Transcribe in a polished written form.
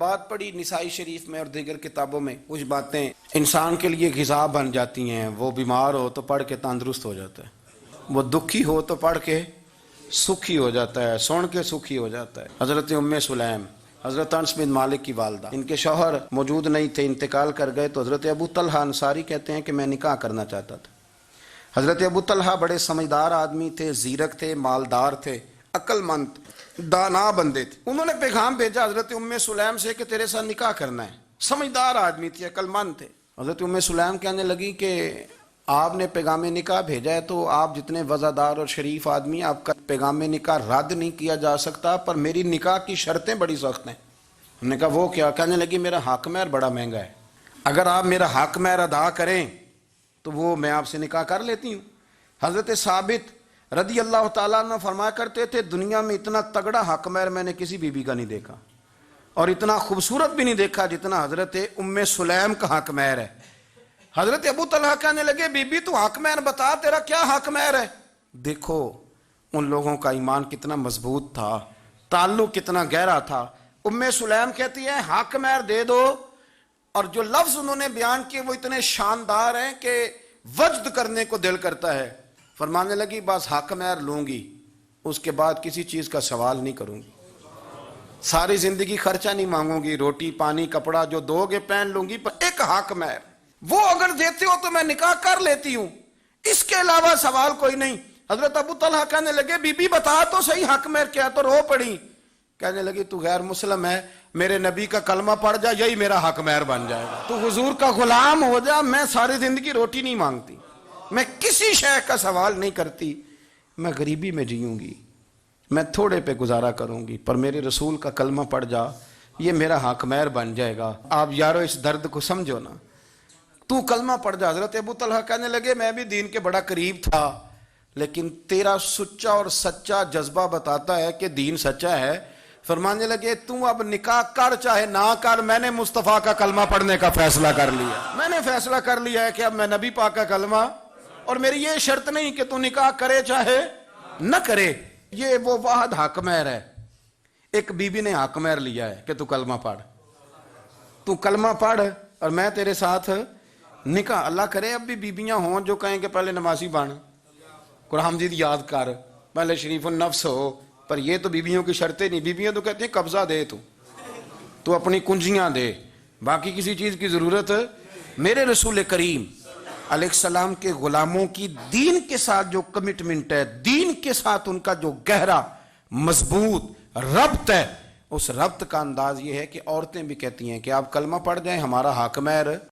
بات پڑھی نسائی شریف میں اور دیگر کتابوں میں، کچھ باتیں انسان کے لیے غذا بن جاتی ہیں. وہ بیمار ہو تو پڑھ کے تندرست ہو جاتا ہے، وہ دکھی ہو تو پڑھ کے سکھی ہو جاتا ہے، سن کے سکھی ہو جاتا ہے. حضرت ام سلیم، حضرت انس بن مالک کی والدہ، ان کے شوہر موجود نہیں تھے، انتقال کر گئے. تو حضرت ابو طلحہ انصاری کہتے ہیں کہ میں نکاح کرنا چاہتا تھا. حضرت ابو طلحہ بڑے سمجھدار آدمی تھے، زیرک تھے، مالدار تھے، عقل مند دانا بندے تھے. انہوں نے پیغام بھیجا حضرت ام سلیم سے کہ تیرے ساتھ نکاح کرنا ہے. سمجھدار آدمی تھے، عقل مند تھے. حضرت ام سلیم کہنے لگی کہ آپ نے پیغام نکاح بھیجا ہے تو آپ جتنے وزادار اور شریف آدمی، آپ کا پیغام نکاح رد نہیں کیا جا سکتا، پر میری نکاح کی شرطیں بڑی سخت ہیں. انہوں نے کہا وہ کیا؟ کہنے لگی میرا حق مہر بڑا مہنگا ہے، اگر آپ میرا حق مہر ادا کریں تو وہ میں آپ سے نکاح کر لیتی ہوں. حضرت ثابت رضی اللہ تعالیٰ عنہ فرمایا کرتے تھے دنیا میں اتنا تگڑا حق مہر میں نے کسی بی بی کا نہیں دیکھا، اور اتنا خوبصورت بھی نہیں دیکھا جتنا حضرت ام سلیم کا حق مہر ہے. حضرت ابو طلحہ کہنے لگے بی بی تو حق مہر بتا، تیرا کیا حق مہر ہے؟ دیکھو ان لوگوں کا ایمان کتنا مضبوط تھا، تعلق کتنا گہرا تھا. ام سلیم کہتی ہے حق مہر دے دو، اور جو لفظ انہوں نے بیان کیے وہ اتنے شاندار ہیں کہ وجد کرنے کو دل کرتا ہے. فرمانے لگی بس حق مہر لوں گی، اس کے بعد کسی چیز کا سوال نہیں کروں گی، ساری زندگی خرچہ نہیں مانگوں گی، روٹی پانی کپڑا جو دو گے پہن لوں گی، پر ایک حق مہر وہ اگر دیتے ہو تو میں نکاح کر لیتی ہوں، اس کے علاوہ سوال کوئی نہیں. حضرت ابو طلحہ کہنے لگے بی بی بتا تو صحیح حق مہر کیا؟ تو رو پڑی. کہنے لگی تو غیر مسلم ہے، میرے نبی کا کلمہ پڑھ جا، یہی میرا حق مہر بن جائے گا. تو حضور کا غلام ہو جا، میں ساری زندگی روٹی نہیں مانگتی، میں کسی شے کا سوال نہیں کرتی، میں غریبی میں جیوں گی، میں تھوڑے پہ گزارا کروں گی، پر میرے رسول کا کلمہ پڑھ جا، یہ میرا حق مہر بن جائے گا. آپ یارو اس درد کو سمجھو نا، تو کلمہ پڑھ جا. حضرت ابو طلحہ کہنے لگے میں بھی دین کے بڑا قریب تھا، لیکن تیرا سچا اور سچا جذبہ بتاتا ہے کہ دین سچا ہے. فرمانے لگے تو اب نکاح کر چاہے نہ کر، میں نے مصطفیٰ کا کلمہ پڑھنے کا فیصلہ کر لیا. میں نے فیصلہ کر لیا ہے کہ اب میں نبی پاک کا کلمہ، اور میری یہ شرط نہیں کہ تو نکاح کرے چاہے نہ کرے. یہ وہ واحد حق مہر ہے. ایک بی بی نے حق مہر لیا ہے کہ تو کلمہ پڑھ، تو کلمہ پڑھ اور میں تیرے ساتھ نکاح. اللہ کرے اب بھی بیویاں ہوں جو کہیں کہ پہلے نمازی بن، قرآن مجید یاد کر، پہلے شریف النفس ہو، پر یہ تو بیویوں کی شرطیں نہیں. بیویاں تو کہتی ہیں قبضہ دے، تو اپنی کنجیاں دے، باقی کسی چیز کی ضرورت. میرے رسول کریم علیہ السلام کے غلاموں کی دین کے ساتھ جو کمٹمنٹ ہے، دین کے ساتھ ان کا جو گہرا مضبوط ربط ہے، اس ربط کا انداز یہ ہے کہ عورتیں بھی کہتی ہیں کہ آپ کلمہ پڑھ جائیں، ہمارا حق مہر